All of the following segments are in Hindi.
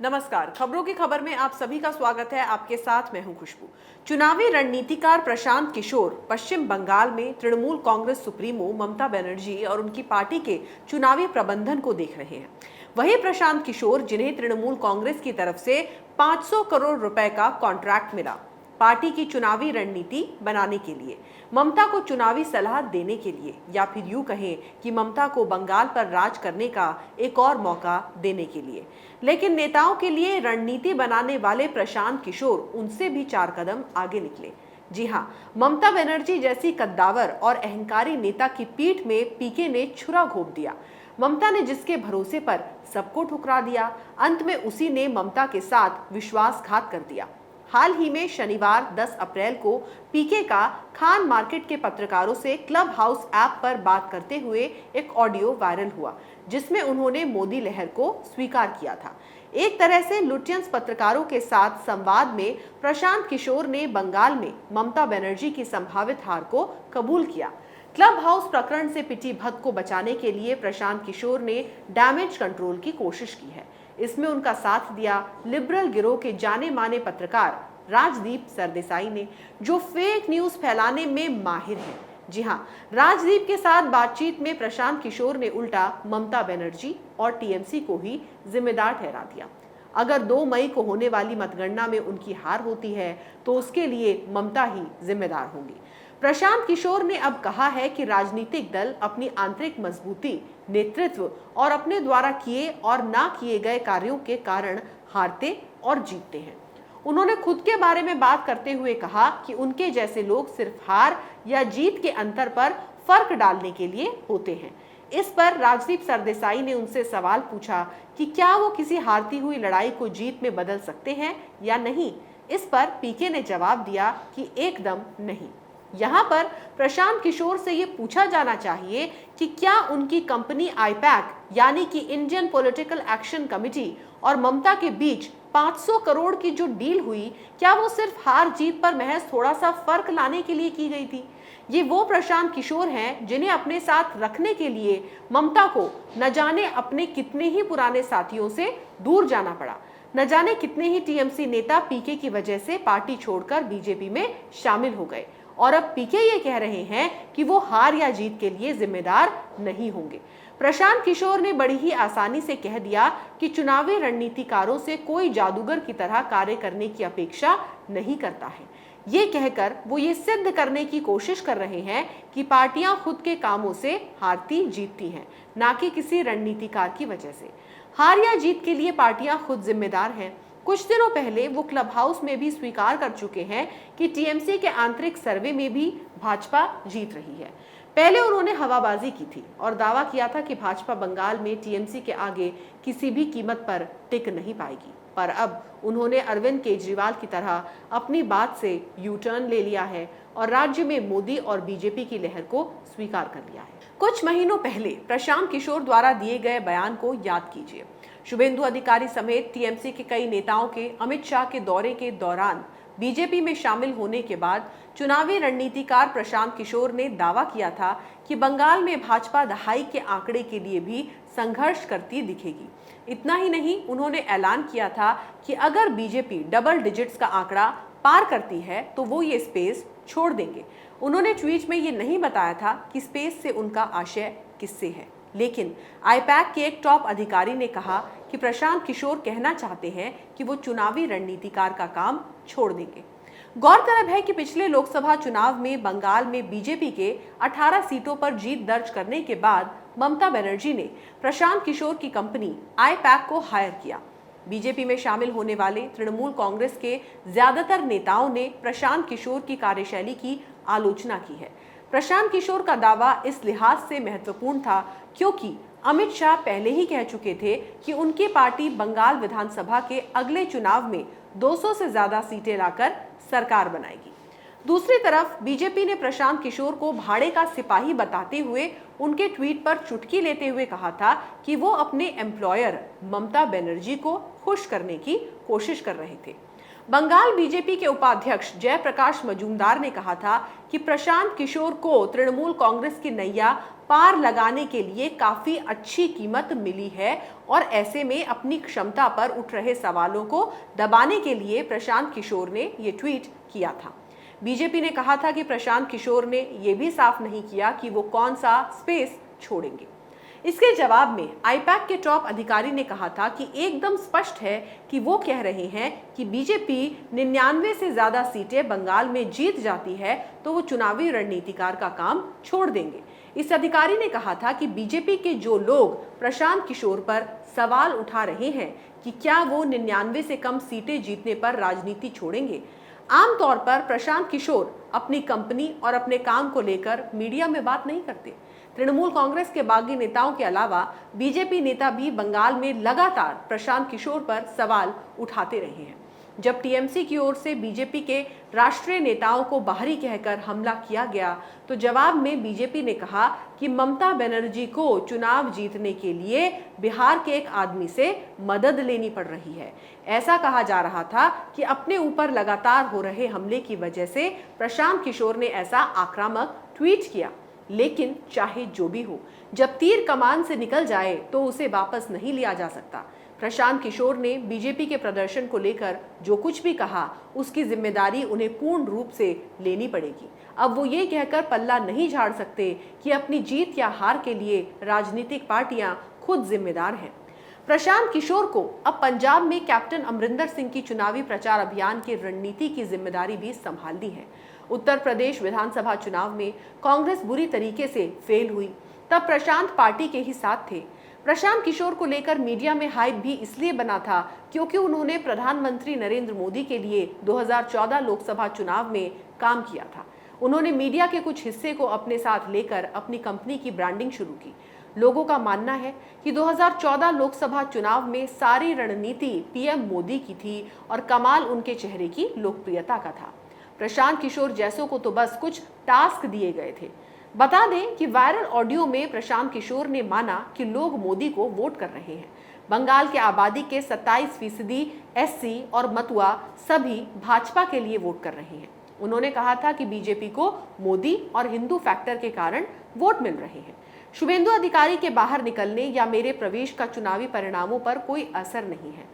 नमस्कार, खबरों की खबर में आप सभी का स्वागत है। आपके साथ मैं हूं खुशबू। चुनावी रणनीतिकार प्रशांत किशोर पश्चिम बंगाल में तृणमूल कांग्रेस सुप्रीमो ममता बनर्जी और उनकी पार्टी के चुनावी प्रबंधन को देख रहे हैं। वही प्रशांत किशोर, जिन्हें तृणमूल कांग्रेस की तरफ से 500 करोड़ रुपए का कॉन्ट्रैक्ट मिला पार्टी की चुनावी रणनीति बनाने के लिए, ममता को चुनावी सलाह देने के लिए, या फिर यूं कहें कि ममता को बंगाल पर राज करने का एक और मौका देने के लिए। लेकिन नेताओं के लिए रणनीति बनाने वाले प्रशांत किशोर उनसे भी 4 कदम आगे निकले। जी हां, ममता बनर्जी जैसी कद्दावर और अहंकारी नेता की पीठ में पीके ने छुरा घोंप दिया। ममता ने जिसके भरोसे पर सबको ठुकरा दिया, अंत में उसी ने ममता के साथ विश्वासघात कर दिया। हाल ही में शनिवार 10 अप्रैल को पीके का खान मार्केट के पत्रकारों से क्लब हाउस ऐप पर बात करते हुए एक ऑडियो वायरल हुआ, जिसमें उन्होंने मोदी लहर को स्वीकार किया था। एक तरह से लुटियंस पत्रकारों के साथ संवाद में प्रशांत किशोर ने बंगाल में ममता बनर्जी की संभावित हार को कबूल किया। क्लब हाउस प्रकरण से पिटी भक्त को बचाने के लिए प्रशांत किशोर ने डैमेज कंट्रोल की कोशिश की है। इसमें उनका साथ दिया लिबरल गिरोह के जाने माने पत्रकार राजदीप सरदेसाई ने, जो फेक न्यूज फैलाने में माहिर हैं। जी हां, राजदीप के साथ बातचीत में प्रशांत किशोर ने उल्टा ममता बनर्जी और टीएमसी को ही जिम्मेदार ठहरा दिया। अगर 2 मई को होने वाली मतगणना में उनकी हार होती है तो उसके लिए ममता ही जिम्मेदार होंगी। प्रशांत किशोर ने अब कहा है कि राजनीतिक दल अपनी आंतरिक मजबूती, नेतृत्व और अपने द्वारा किए और ना किए गए कार्यों के कारण हारते और जीतते हैं। उन्होंने खुद के बारे में बात करते हुए कहा कि उनके जैसे लोग सिर्फ हार या जीत के अंतर पर फर्क डालने के लिए होते हैं। इस पर राजदीप सरदेसाई ने उनसे सवाल पूछा कि क्या वो किसी हारती हुई लड़ाई को जीत में बदल सकते हैं या नहीं। इस पर पीके ने जवाब दिया कि एकदम नहीं। यहाँ पर प्रशांत किशोर से ये पूछा जाना चाहिए कि क्या उनकी कंपनी आईपैक यानी कि इंडियन पॉलिटिकल एक्शन कमेटी और ममता के बीच 500 करोड़ की जो डील हुई, क्या वो सिर्फ हार जीत पर महज थोड़ा सा फर्क लाने के लिए की गई थी? ये वो प्रशांत किशोर हैं जिन्हें अपने साथ रखने के लिए ममता को न जाने अपने कितने ही पुराने साथियों से दूर जाना पड़ा। न जाने कितने ही टीएमसी नेता पीके की वजह से पार्टी छोड़कर बीजेपी में शामिल हो गए और अब पीके ये कह रहे हैं कि वो हार या जीत के लिए जिम्मेदार नहीं होंगे। प्रशांत किशोर ने बड़ी ही आसानी से कह दिया कि चुनावी रणनीतिकारों से कोई जादूगर की तरह कार्य करने की अपेक्षा नहीं करता है। ये कहकर वो ये सिद्ध करने की कोशिश कर रहे हैं कि पार्टियां खुद के कामों से हारती जीतती हैं, ना कि किसी रणनीतिकार की वजह से। हार या जीत के लिए पार्टियां खुद जिम्मेदार हैं। कुछ दिनों पहले वो क्लब हाउस में भी स्वीकार कर चुके हैं कि टीएमसी के आंतरिक सर्वे में भी भाजपा जीत रही है। पहले उन्होंने हवाबाजी की थी और दावा किया था कि भाजपा बंगाल में टीएमसी के आगे किसी भी कीमत पर टिक नहीं पाएगी, पर अब उन्होंने अरविंद केजरीवाल की तरह अपनी बात से यू टर्न ले लिया है और राज्य में मोदी और बीजेपी की लहर को स्वीकार कर लिया है। कुछ महीनों पहले प्रशांत किशोर द्वारा दिए गए बयान को याद कीजिए। शुभेंदु अधिकारी समेत टीएमसी के कई नेताओं के अमित शाह के दौरे के दौरान बीजेपी में शामिल होने के बाद चुनावी रणनीतिकार प्रशांत किशोर ने दावा किया था कि बंगाल में भाजपा दहाई के आंकड़े के लिए भी संघर्ष करती दिखेगी। इतना ही नहीं, उन्होंने ऐलान किया था कि अगर बीजेपी डबल डिजिट्स का आंकड़ा पार करती है तो वो ये स्पेस छोड़ देंगे। उन्होंने ट्वीट में ये नहीं बताया था कि स्पेस से उनका आशय किससे है, लेकिन आईपैक के एक टॉप अधिकारी ने कहा कि प्रशांत किशोर कहना चाहते हैं कि वो चुनावी रणनीतिकार का काम छोड़ देंगे। गौरतलब है कि पिछले लोकसभा चुनाव में बंगाल में बीजेपी के 18 सीटों पर जीत दर्ज करने के बाद ममता बनर्जी ने प्रशांत किशोर की कंपनी आईपैक को हायर किया। बीजेपी में शामिल होने वाले तृणमूल कांग्रेस के ज्यादातर नेताओं ने प्रशांत किशोर की कार्यशैली की आलोचना की है। प्रशांत किशोर का दावा इस लिहाज से महत्वपूर्ण था क्योंकि अमित शाह पहले ही कह चुके थे कि उनकी पार्टी बंगाल विधानसभा के अगले चुनाव में 200 से ज्यादा सीटें लाकर सरकार बनाएगी। दूसरी तरफ बीजेपी ने प्रशांत किशोर को भाड़े का सिपाही बताते हुए उनके ट्वीट पर चुटकी लेते हुए कहा था कि वो अपने एम्प्लॉयर ममता बनर्जी को खुश करने की कोशिश कर रहे थे। बंगाल बीजेपी के उपाध्यक्ष जयप्रकाश मजूमदार ने कहा था कि प्रशांत किशोर को तृणमूल कांग्रेस की नैया पार लगाने के लिए काफी अच्छी कीमत मिली है और ऐसे में अपनी क्षमता पर उठ रहे सवालों को दबाने के लिए प्रशांत किशोर ने ये ट्वीट किया था। बीजेपी ने कहा था कि प्रशांत किशोर ने यह भी साफ नहीं किया कि वो कौन सा स्पेस छोड़ेंगे। इसके जवाब में आईपैक के टॉप अधिकारी ने कहा था कि एकदम स्पष्ट है कि वो कह रहे हैं कि बीजेपी 99 से ज्यादा सीटें बंगाल में जीत जाती है तो वो चुनावी रणनीतिकार का काम छोड़ देंगे। इस अधिकारी ने कहा था कि बीजेपी के जो लोग प्रशांत किशोर पर सवाल उठा रहे हैं कि क्या वो 99 से कम सीटें जीतने पर राजनीति छोड़ेंगे, आमतौर पर प्रशांत किशोर अपनी कंपनी और अपने काम को लेकर मीडिया में बात नहीं करते। तृणमूल कांग्रेस के बागी नेताओं के अलावा बीजेपी नेता भी बंगाल में लगातार प्रशांत किशोर पर सवाल उठाते रहे हैं। जब टीएमसी की ओर से बीजेपी के राष्ट्रीय नेताओं को बाहरी कहकर हमला किया गया तो जवाब में बीजेपी ने कहा कि ममता बनर्जी को चुनाव जीतने के लिए बिहार के एक आदमी से मदद लेनी पड़ रही है। ऐसा कहा जा रहा था कि अपने ऊपर लगातार हो रहे हमले की वजह से प्रशांत किशोर ने ऐसा आक्रामक ट्वीट किया। लेकिन चाहे जो भी हो, जब तीर कमान से निकल जाए तो उसे वापस नहीं लिया जा सकता। प्रशांत किशोर ने बीजेपी के प्रदर्शन को लेकर जो कुछ भी कहा उसकी जिम्मेदारी उन्हें पूर्ण रूप से लेनी पड़ेगी। अब वो ये कहकर पल्ला नहीं झाड़ सकते कि अपनी जीत या हार के लिए राजनीतिक पार्टियां खुद जिम्मेदार हैं। प्रशांत किशोर को अब पंजाब में कैप्टन अमरिंदर सिंह की चुनावी प्रचार अभियान की रणनीति की जिम्मेदारी भी संभालनी है। उत्तर प्रदेश विधानसभा चुनाव में कांग्रेस बुरी तरीके से फेल हुई, तब प्रशांत पार्टी के ही साथ थे। प्रशांत किशोर को लेकर मीडिया में हाइप भी इसलिए बना था क्योंकि उन्होंने प्रधानमंत्री नरेंद्र मोदी के लिए 2014 लोकसभा चुनाव में काम किया था। उन्होंने मीडिया के कुछ हिस्से को अपने साथ लेकर अपनी कंपनी की ब्रांडिंग शुरू की। लोगों का मानना है कि 2014 लोकसभा चुनाव में सारी रणनीति पीएम मोदी की थी और कमाल उनके चेहरे की लोकप्रियता का था। प्रशांत किशोर जैसों को तो बस कुछ टास्क दिए गए थे। बता दें कि वायरल ऑडियो में प्रशांत किशोर ने माना कि लोग मोदी को वोट कर रहे हैं। बंगाल के आबादी के 27% एससी और मतुआ सभी भाजपा के लिए वोट कर रहे हैं। उन्होंने कहा था कि बीजेपी को मोदी और हिंदू फैक्टर के कारण वोट मिल रहे हैं। शुभेंदु अधिकारी के बाहर निकलने या मेरे प्रवेश का चुनावी परिणामों पर कोई असर नहीं है।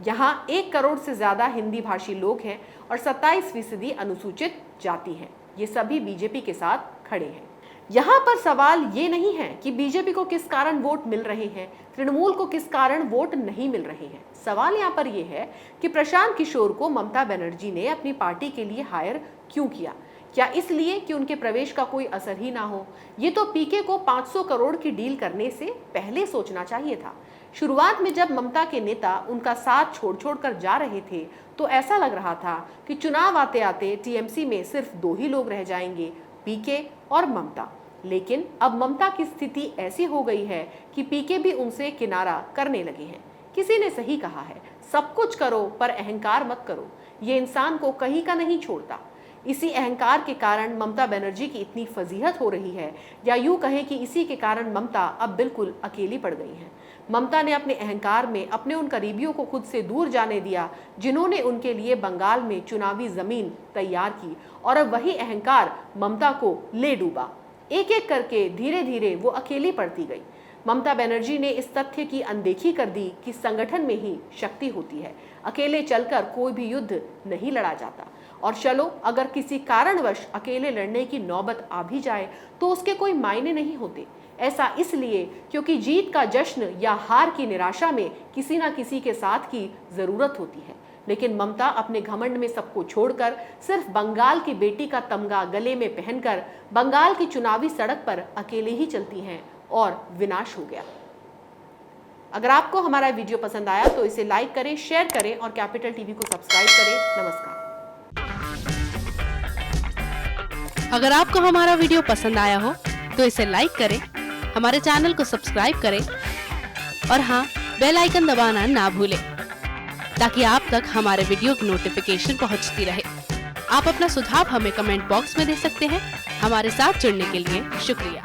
यहाँ 1 करोड़ से ज्यादा हिंदी भाषी लोग हैं और 27% अनुसूचित जाति है। ये सभी बीजेपी के साथ खड़े हैं। यहाँ पर सवाल ये नहीं है कि बीजेपी को किस कारण वोट मिल रहे हैं, तृणमूल को किस कारण वोट नहीं मिल रहे हैं। सवाल यहाँ पर यह है कि प्रशांत किशोर को ममता बनर्जी ने अपनी पार्टी के लिए हायर क्यों किया। क्या इसलिए कि उनके प्रवेश का कोई असर ही ना हो? ये तो पीके को 500 करोड़ की डील करने से पहले सोचना चाहिए था। शुरुआत में जब ममता के नेता उनका साथ छोड़ कर जा रहे थे तो ऐसा लग रहा था कि चुनाव आते आते टीएमसी में सिर्फ 2 ही लोग रह जाएंगे, पीके और ममता। लेकिन अब ममता की स्थिति ऐसी हो गई है कि पीके भी उनसे किनारा करने लगे हैं। किसी ने सही कहा है, सब कुछ करो पर अहंकार मत करो। ये इंसान को कहीं का नहीं छोड़ता। इसी अहंकार के कारण ममता बनर्जी की इतनी फजीहत हो रही है, या यूं कहें कि इसी के कारण ममता अब बिल्कुल अकेली पड़ गई हैं। ममता ने अपने अहंकार में अपने उन करीबियों को खुद से दूर जाने दिया जिन्होंने उनके लिए बंगाल में चुनावी जमीन तैयार की, और अब वही अहंकार ममता को ले डूबा। एक एक करके धीरे धीरे वो अकेली पड़ती गई। ममता बनर्जी ने इस तथ्य की अनदेखी कर दी कि संगठन में ही शक्ति होती है, अकेले चलकर कोई भी युद्ध नहीं लड़ा जाता। और चलो, अगर किसी कारणवश अकेले लड़ने की नौबत आ भी जाए तो उसके कोई मायने नहीं होते। ऐसा इसलिए क्योंकि जीत का जश्न या हार की निराशा में किसी ना किसी के साथ की जरूरत होती है। लेकिन ममता अपने घमंड में सबको छोड़कर सिर्फ बंगाल की बेटी का तमगा गले में पहनकर बंगाल की चुनावी सड़क पर अकेले ही चलती हैं और विनाश हो गया। अगर आपको हमारा वीडियो पसंद आया तो इसे लाइक करें, शेयर करें और कैपिटल टीवी को सब्सक्राइब करें। नमस्कार। अगर आपको हमारा वीडियो पसंद आया हो तो इसे लाइक करें, हमारे चैनल को सब्सक्राइब करें और हाँ, बेल आइकन दबाना ना भूलें ताकि आप तक हमारे वीडियो की नोटिफिकेशन पहुंचती रहे। आप अपना सुझाव हमें कमेंट बॉक्स में दे सकते हैं। हमारे साथ जुड़ने के लिए शुक्रिया।